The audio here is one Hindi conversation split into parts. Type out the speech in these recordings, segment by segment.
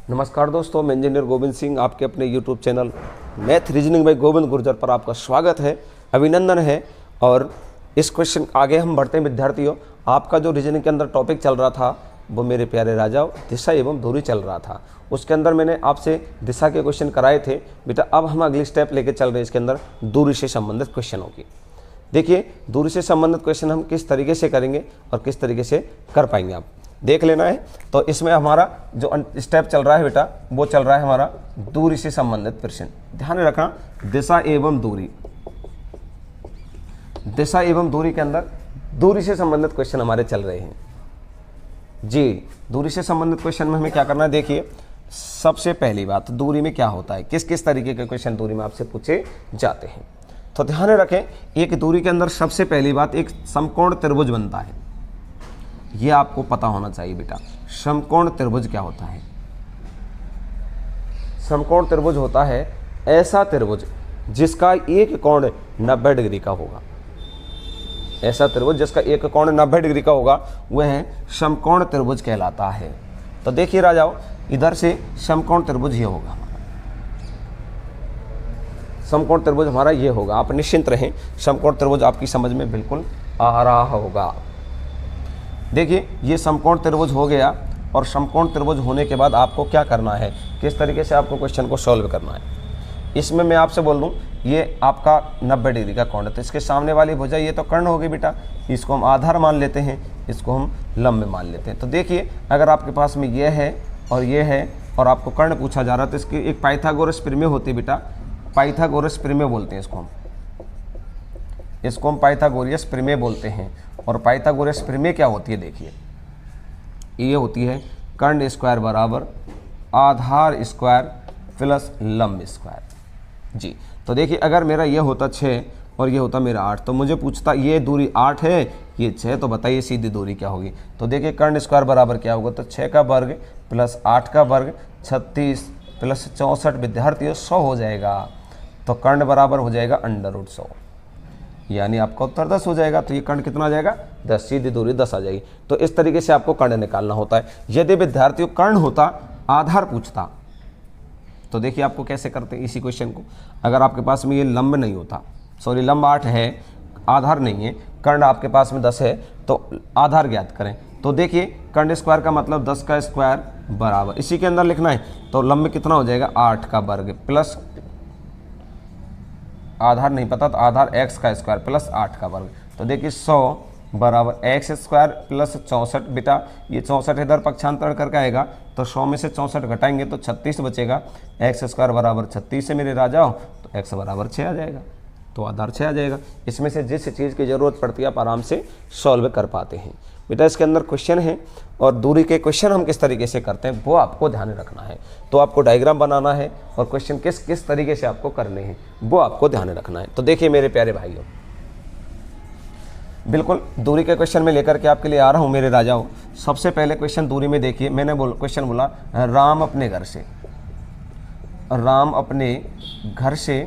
नमस्कार दोस्तों, मैं इंजीनियर गोविंद सिंह आपके अपने YouTube channel math reasoning bye Govind Gurjar पर आपका स्वागत है, अभिनंदन है। और इस क्वेश्चन आगे हम बढ़ते हैं विद्यार्थियों। आपका जो रीजनिंग के अंदर टॉपिक चल रहा था वो मेरे प्यारे राजाओं दिशा एवं दूरी चल रहा था। उसके अंदर मैंने आपसे दिशा के क्वेश्चन कराए थे बेटा। अब हम अगली स्टेप लेके चल रहे हैं इसके अंदर दूरी से संबंधित क्वेश्चनों की। देखिए, दूरी से संबंधित क्वेश्चन हम किस तरीके से करेंगे और किस तरीके से कर पाएंगे आप देख लेना है। तो इसमें हमारा जो स्टेप चल रहा है बेटा वो चल रहा है हमारा दूरी से संबंधित प्रश्न। ध्यान रखना, दिशा एवं दूरी, दिशा एवं दूरी के अंदर दूरी से संबंधित क्वेश्चन हमारे चल रहे हैं जी। दूरी से संबंधित क्वेश्चन में हमें क्या करना है, देखिए सबसे पहली बात दूरी में क्या होता है, किस किस तरीके के क्वेश्चन दूरी में आपसे पूछे जाते हैं। तो ध्यान रखें, एक दूरी के अंदर सबसे पहली बात एक समकोण त्रिभुज बनता है। ये आपको पता होना चाहिए बेटा। समकोण त्रिभुज क्या होता है? समकोण त्रिभुज होता है ऐसा त्रिभुज जिसका एक कोण 90 डिग्री का होगा। ऐसा त्रिभुज जिसका एक कोण 90 डिग्री का होगा वह समकोण त्रिभुज कहलाता है। तो देखिए राजाओ, इधर से समकोण त्रिभुज ये होगा, समकोण त्रिभुज हमारा ये होगा। आप निश्चिंत रहें, समकोण त्रिभुज आपकी समझ में बिल्कुल आ रहा होगा। देखिए, ये समकोण त्रिभुज हो गया और समकोण त्रिभुज होने के बाद आपको क्या करना है, किस तरीके से आपको क्वेश्चन को सॉल्व करना है। इसमें मैं आपसे बोल दूं, ये आपका 90 डिग्री का कोण है, तो इसके सामने वाली भुजा ये तो कर्ण होगी बेटा, इसको हम आधार मान लेते हैं, इसको हम लंब मान लेते हैं। तो देखिए, अगर आपके पास में ये है और ये है और आपको कर्ण पूछा जा रहा है तो इसकी एक पाइथागोरस प्रमेय होती है बेटा। पाइथागोरस प्रमेय बोलते हैं इसको हम पाइथागोरस प्रमेय बोलते हैं। और पाइथागोरस प्रमेय क्या होती है, देखिए ये होती है कर्ण स्क्वायर बराबर आधार स्क्वायर प्लस लंब स्क्वायर जी। तो देखिए, अगर मेरा ये होता 6 और ये होता मेरा 8 तो मुझे पूछता ये दूरी 8 है ये 6, तो बताइए सीधी दूरी क्या होगी। तो देखिए, कर्ण स्क्वायर बराबर क्या होगा, तो 6 का वर्ग प्लस 8 का वर्ग 36 प्लस 64 विद्यार्थियों 100 हो जाएगा। तो कर्ण बराबर हो जाएगा √100, यानी आपका उत्तर 10 हो जाएगा। तो ये कर्ण कितना आ जाएगा, 10, सीधी दूरी 10 आ जाएगी। तो इस तरीके से आपको कर्ण निकालना होता है। यदि विद्यार्थियों कर्ण होता, आधार पूछता, तो देखिए आपको कैसे करते हैं इसी क्वेश्चन को। अगर आपके पास में ये लंब नहीं होता, सॉरी लंब 8 है, आधार नहीं है, कर्ण आपके पास में 10 है, तो आधार ज्ञात करें। तो देखिए, कर्ण स्क्वायर का मतलब 10 का स्क्वायर बराबर, इसी के अंदर लिखना है, तो लंब कितना हो जाएगा 8 का वर्ग प्लस आधार नहीं पता तो आधार x का स्क्वायर प्लस 8 का वर्ग। तो देखिए 100 बराबर x स्क्वायर प्लस 64 बेटा, ये 64 इधर पक्षांतरण करके आएगा तो 100 में से 64 घटाएंगे तो 36 बचेगा। x स्क्वायर बराबर 36 से मेरे राजाओ, तो x बराबर 6 आ जाएगा, तो आधार 6 आ जाएगा। इसमें से जिस चीज़ की ज़रूरत पड़ती है आप आराम से सॉल्व कर पाते हैं बेटा। इसके अंदर क्वेश्चन है और दूरी के क्वेश्चन हम किस तरीके से करते हैं वो आपको ध्यान रखना है। तो आपको डायग्राम बनाना है और क्वेश्चन किस किस तरीके से आपको करने हैं वो आपको ध्यान रखना है। तो देखिए मेरे प्यारे भाइयों, बिल्कुल दूरी के क्वेश्चन में लेकर के आपके लिए आ रहा हूँ मेरे राजाओं। सबसे पहले क्वेश्चन दूरी में देखिए, मैंने क्वेश्चन बोला राम अपने घर से, राम अपने घर से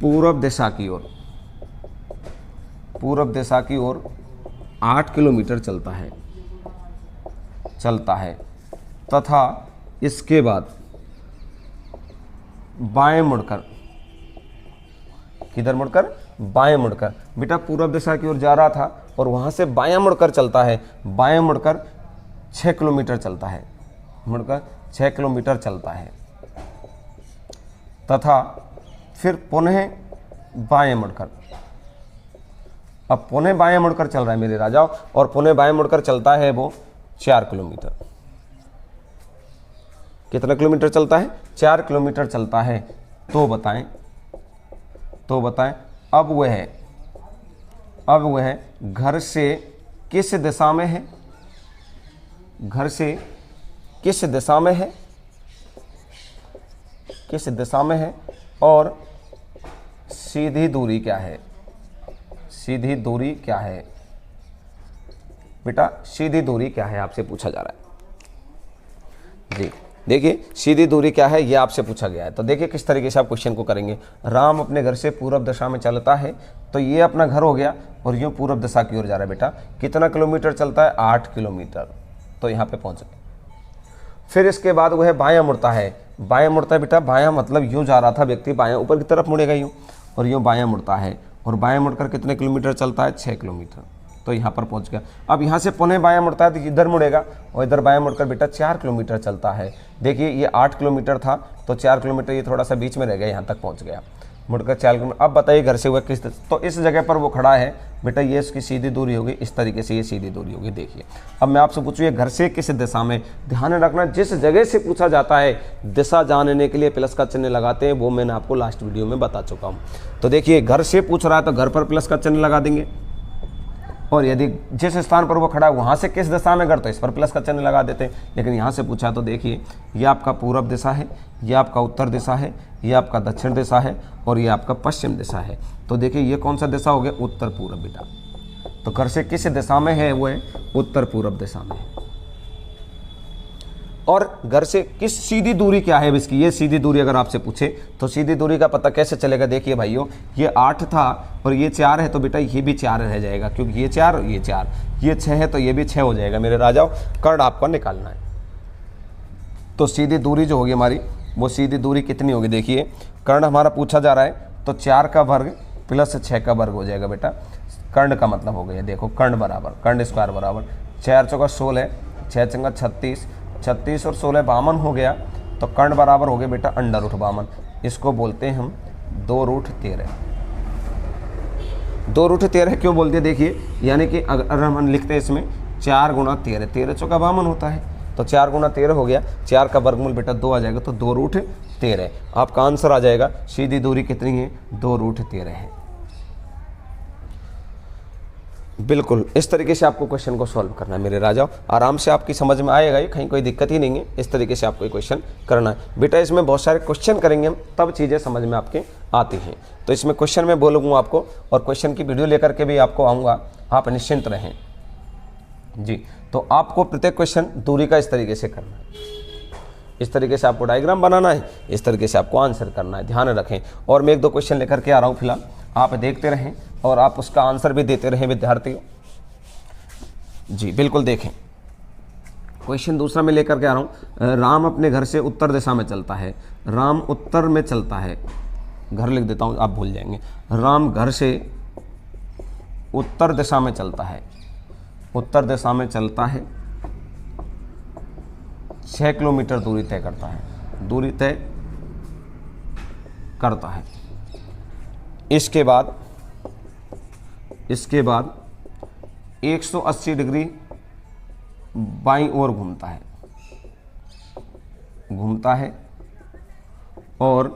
पूर्व दिशा की ओर, पूर्व दिशा की ओर 8 किलोमीटर चलता है तथा इसके बाद बाएं मुड़कर, किधर मुड़कर, बाएं मुड़कर, बेटा पूर्व दिशा की ओर जा रहा था और वहां से बाएं मुड़कर चलता है, बाएं मुड़कर 6 किलोमीटर चलता है, मुड़कर 6 किलोमीटर चलता है तथा फिर पुनः बाएं मुड़कर, अब पुनः बाएं मुड़कर चल रहा है मेरे राजाओं, और पुनः बाएं मुड़कर चलता है वो 4 किलोमीटर। कितना किलोमीटर चलता है, 4 किलोमीटर चलता है। तो बताएं अब वह घर से किस दिशा में है, घर से किस दिशा में है, किस दिशा में है और सीधी दूरी क्या है, सीधी दूरी क्या है बेटा, सीधी दूरी क्या है आपसे पूछा जा रहा है जी। देखिए सीधी दूरी क्या है ये आपसे पूछा गया है। तो देखिए किस तरीके से आप क्वेश्चन को करेंगे। राम अपने घर से पूर्व दिशा में चलता है, तो ये अपना घर हो गया और यूँ पूर्व दिशा की ओर जा रहा है बेटा। कितना किलोमीटर चलता है, 8 किलोमीटर। तो यहाँ पे पहुँच गए। फिर इसके बाद वह बायां मुड़ता है। बायां मुड़ता है बेटा, बायां मतलब यूँ जा रहा था व्यक्ति, बायां ऊपर की तरफ मुड़ेगा यूँ, और यूँ बायां मुड़ता है, और बायां मुड़कर कितने किलोमीटर चलता है? 6 किलोमीटर। तो यहाँ पर पहुँच गया। अब यहाँ से पुनः बायां मुड़ता है तो इधर मुड़ेगा, और इधर बायां मुड़कर बेटा 4 किलोमीटर चलता है। देखिए ये 8 किलोमीटर था, तो 4 किलोमीटर ये थोड़ा सा बीच में रह गया, यहाँ तक पहुँच गया, मुड़कर 4 किलोमीटर। अब बताइए घर से हुआ किस, तो इस जगह पर वो खड़ा है बेटा, ये इसकी सीधी दूरी होगी, इस तरीके से ये सीधी दूरी होगी। देखिए अब मैं आपसे पूछूँ ये घर से किस दिशा में, ध्यान रखना जिस जगह से पूछा जाता है दिशा जानने के लिए प्लस का चिन्ह लगाते हैं, वो मैंने आपको लास्ट वीडियो में बता चुका हूँ। तो देखिए घर से पूछ रहा है तो घर पर प्लस का चिन्ह लगा देंगे, और यदि जिस स्थान पर वो खड़ा है वहाँ से किस दिशा में घर, तो इस पर प्लस का चिन्ह लगा देते हैं। लेकिन यहाँ से पूछा तो देखिए ये आपका पूर्व दिशा है, ये आपका उत्तर दिशा है, ये आपका दक्षिण दिशा है, और ये आपका पश्चिम दिशा है। तो देखिए ये कौन सा दिशा हो गया? उत्तर पूर्व बेटा। तो घर से किस दिशा में है? वो है उत्तर पूर्व दिशा में है। और घर से किस सीधी दूरी क्या है इसकी, ये सीधी दूरी अगर आपसे पूछे तो सीधी दूरी का पता कैसे चलेगा? देखिए भाइयों ये 8 था और ये 4 है, तो बेटा ये भी 4 रह जाएगा, क्योंकि ये 4 ये 4, ये 6 है तो ये भी 6 हो जाएगा मेरे राजाओं। कर्ण आपको निकालना है। तो सीधी दूरी जो होगी हमारी, वो सीधी दूरी कितनी होगी? देखिए कर्ण हमारा पूछा जा रहा है, तो 4 का वर्ग प्लस 6 का वर्ग हो जाएगा बेटा। कर्ण का मतलब हो गया, देखो कर्ण बराबर कर्ण स्क्वायर बराबर 4 चौका 16, 6 चौका 36, 36 और 16 52 हो गया। तो कर्ण बराबर हो गया बेटा √52। इसको बोलते हैं हम 2√13। 2√13 क्यों बोलते हैं? देखिए यानी कि अगर हम लिखते हैं इसमें 4 गुणा 13, 13 चौका 52 होता है, तो 4 गुणा 13 हो गया, 4 का वर्गमूल बेटा 2 आ जाएगा, तो 2√13 आपका आंसर आ जाएगा। सीधी दूरी कितनी है? 2√13 है। बिल्कुल इस तरीके से आपको क्वेश्चन को सॉल्व करना है मेरे राजाओं, आराम से आपकी समझ में आएगा, ये कहीं कोई दिक्कत ही नहीं है। इस तरीके से आपको ये क्वेश्चन करना है बेटा। इसमें बहुत सारे क्वेश्चन करेंगे हम, तब चीज़ें समझ में आपके आती हैं। तो इसमें क्वेश्चन मैं बोलूँगा आपको, और क्वेश्चन की वीडियो लेकर के भी आपको आऊँगा, आप निश्चिंत रहें जी। तो आपको प्रत्येक क्वेश्चन दूरी का इस तरीके से करना है, इस तरीके से आपको डायग्राम बनाना है, इस तरीके से आपको आंसर करना है, ध्यान रखें। और मैं 1-2 क्वेश्चन लेकर के आ रहा हूँ फिलहाल, आप देखते रहें और आप उसका आंसर भी देते रहें विद्यार्थियों जी। बिल्कुल देखें क्वेश्चन दूसरा मैं लेकर के आ रहा हूँ। राम अपने घर से उत्तर दिशा में चलता है। राम उत्तर में चलता है, घर लिख देता हूँ आप भूल जाएंगे। राम घर से उत्तर दिशा में चलता है, उत्तर दिशा में चलता है, 6 किलोमीटर दूरी तय करता है, दूरी तय करता है। इसके बाद 180 डिग्री बाईं ओर घूमता है और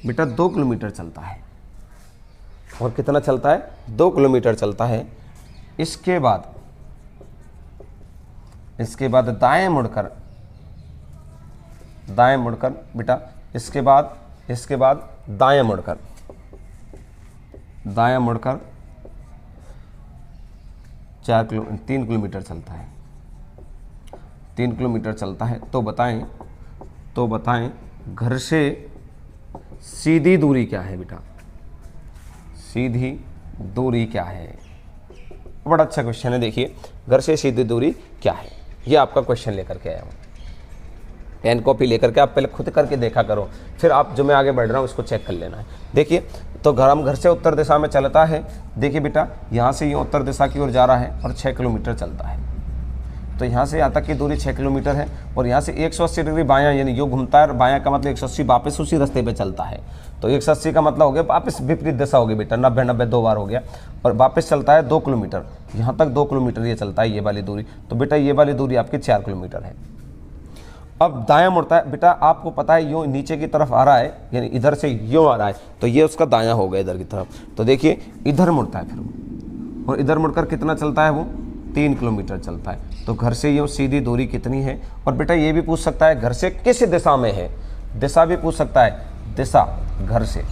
बेटा 2 किलोमीटर चलता है। और कितना चलता है? 2 किलोमीटर चलता है। इसके बाद दाएं मुड़कर बेटा, इसके बाद दाएं मुड़कर 3 किलोमीटर चलता है। 3 किलोमीटर चलता है। तो बताएं घर से सीधी दूरी क्या है बेटा? सीधी दूरी क्या है? बड़ा अच्छा क्वेश्चन है। देखिए घर से सीधी दूरी क्या है, ये आपका क्वेश्चन लेकर के आया हूँ। पेन कॉपी लेकर के आप पहले खुद करके देखा करो, फिर आप जो मैं आगे बढ़ रहा हूँ उसको चेक कर लेना है। देखिए तो हम घर से उत्तर दिशा में चलता है। देखिए बेटा यहाँ से ये उत्तर दिशा की ओर जा रहा है और 6 किलोमीटर चलता है। तो यहाँ से यहाँ तक की दूरी 6 किलोमीटर है, और यहाँ से 180 डिग्री बायां, यानी यो घूमता है, और बायां का मतलब 180 वापस उसी रास्ते पे चलता है। तो 180 का मतलब हो गया वापस विपरीत दिशा होगी बेटा, 90 2 बार हो गया, और वापस चलता है 2 किलोमीटर। यहाँ तक 2 किलोमीटर ये चलता है, ये वाली दूरी। तो बेटा ये वाली दूरी आपकी 4 किलोमीटर है। अब दायां मुड़ता है बेटा, आपको पता है यूँ नीचे की तरफ आ रहा है, यानी इधर से यूँ आ रहा है, तो ये उसका दायां हो गया इधर की तरफ। तो देखिए इधर मुड़ता है फिर वो, और इधर मुड़कर कितना चलता है? वो 3 किलोमीटर चलता है। तो घर से यूँ सीधी दूरी कितनी है? और बेटा ये भी पूछ सकता है घर से किस दिशा में है, दिशा भी पूछ सकता है, दिशा घर से।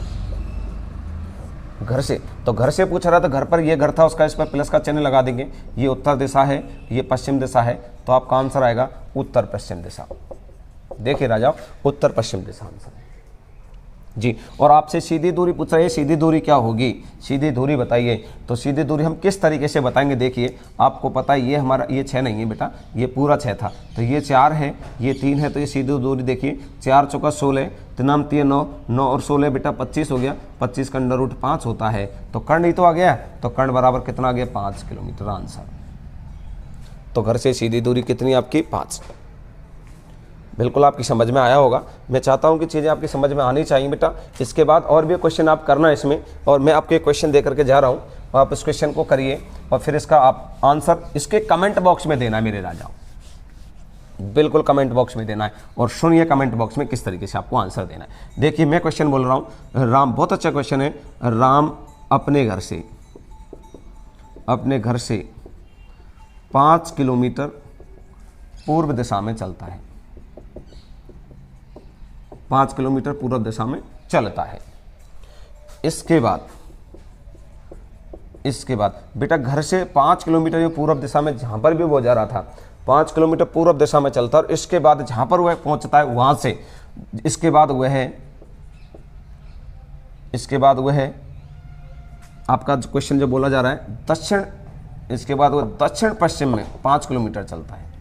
तो घर से पूछ रहा था, घर पर ये घर था उसका, इस पर प्लस का चिन्ह लगा देंगे। ये उत्तर दिशा है, ये पश्चिम दिशा है, तो आपका आंसर आएगा उत्तर पश्चिम दिशा। देखिए राजा उत्तर पश्चिम दिशा आंसर है। जी। और आपसे सीधी दूरी पूछ रही है, सीधी दूरी क्या होगी, सीधी दूरी बताइए। तो सीधी दूरी हम किस तरीके से बताएंगे, देखिए आपको पता है ये हमारा ये 6 नहीं है बेटा, ये पूरा 6 था, तो ये 4 है, ये 3 है, तो ये सीधी दूरी देखिए 4 चौका 16, 3 3 9, 9 और 16 बेटा 25 हो गया, 25 का अंडर रूट 5 होता है, तो कर्ण ही तो आ गया, तो कर्ण बराबर कितना आ गया 5 किलोमीटर आंसर। तो घर से सीधी दूरी कितनी आपकी 5। बिल्कुल आपकी समझ में आया होगा। मैं चाहता हूं कि चीज़ें आपकी समझ में आनी चाहिए बेटा। इसके बाद और भी क्वेश्चन आप करना है इसमें, और मैं आपके क्वेश्चन दे करके जा रहा हूं, आप इस क्वेश्चन को करिए और फिर इसका आप आंसर इसके कमेंट बॉक्स में देना है मेरे राजाओं, बिल्कुल कमेंट बॉक्स में देना है, और सुनिए कमेंट बॉक्स में किस तरीके से आपको आंसर देना है। देखिए मैं क्वेश्चन बोल रहा हूँ, राम, बहुत अच्छा क्वेश्चन है, राम अपने घर से 5 किलोमीटर पूर्व दिशा में चलता है, 5 किलोमीटर पूर्व दिशा में चलता है। इसके बाद बेटा घर से 5 किलोमीटर ये पूर्व दिशा में जहां पर भी वो जा रहा था 5 किलोमीटर पूर्व दिशा में चलता है, और इसके बाद जहां पर वह पहुंचता है वहां से इसके बाद वह है आपका क्वेश्चन जो बोला जा रहा है दक्षिण, इसके बाद वह दक्षिण पश्चिम में 5 किलोमीटर चलता है।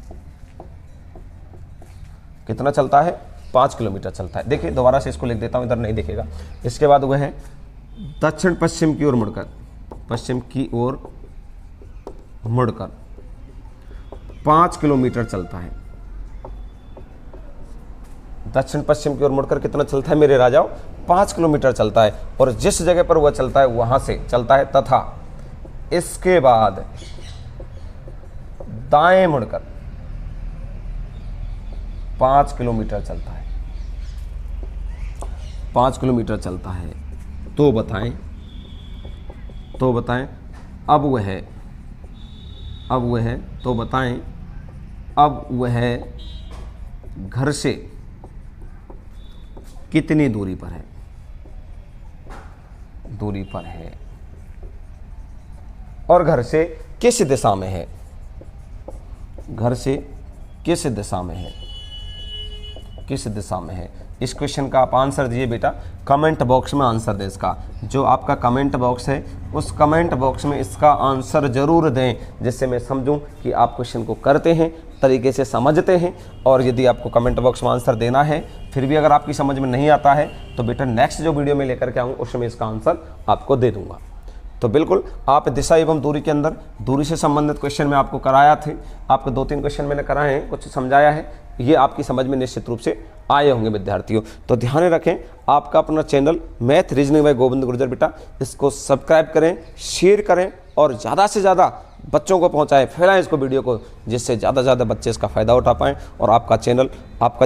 कितना चलता है 5 किलोमीटर चलता है। देखिए दोबारा से इसको लिख देता हूं, इधर नहीं दिखेगा। इसके बाद वह है दक्षिण पश्चिम की ओर मुड़कर, पश्चिम की ओर मुड़कर 5 किलोमीटर चलता है। दक्षिण पश्चिम की ओर मुड़कर कितना चलता है मेरे राजाओं, 5 किलोमीटर चलता है, और जिस जगह पर वह चलता है वहां से चलता है, तथा इसके बाद दाएं मुड़कर 5 किलोमीटर चलता है, 5 किलोमीटर चलता है। तो बताएं अब वह घर से कितनी दूरी पर है, और घर से किस दिशा में है, किस दिशा में है। इस क्वेश्चन का आप आंसर दीजिए बेटा, कमेंट बॉक्स में आंसर दें। इसका जो आपका कमेंट बॉक्स है उस कमेंट बॉक्स में इसका आंसर जरूर दें, जिससे मैं समझूं कि आप क्वेश्चन को करते हैं, तरीके से समझते हैं। और यदि आपको कमेंट बॉक्स में आंसर देना है फिर भी अगर आपकी समझ में नहीं आता है तो बेटा नेक्स्ट जो वीडियो में लेकर के आऊँ उसमें इसका आंसर आपको दे दूंगा। तो बिल्कुल आप दिशा एवं दूरी के अंदर दूरी से संबंधित क्वेश्चन मैं आपको कराया थे, आपको 2-3 क्वेश्चन मैंने कराए हैं, कुछ समझाया है, ये आपकी समझ में निश्चित रूप से आए होंगे विद्यार्थियों। तो ध्यान रखें आपका अपना channel math reasoning bye Govind Gurjar बेटा, इसको सब्सक्राइब करें, शेयर करें और ज़्यादा से ज़्यादा बच्चों को पहुंचाएं, फैलाएं इसको वीडियो को, जिससे ज़्यादा से ज़्यादा बच्चे इसका फ़ायदा उठा पाएँ और आपका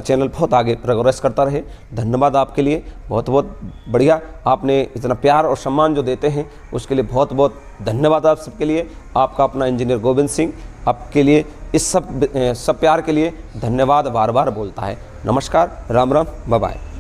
चैनल बहुत आगे प्रोग्रेस करता रहे। धन्यवाद आपके लिए, बहुत बहुत बढ़िया, आपने इतना प्यार और सम्मान जो देते हैं उसके लिए बहुत बहुत धन्यवाद आप सबके लिए। आपका अपना इंजीनियर गोविंद सिंह आपके लिए इस सब प्यार के लिए धन्यवाद बार बार बोलता है। नमस्कार, राम राम, बाय बाय।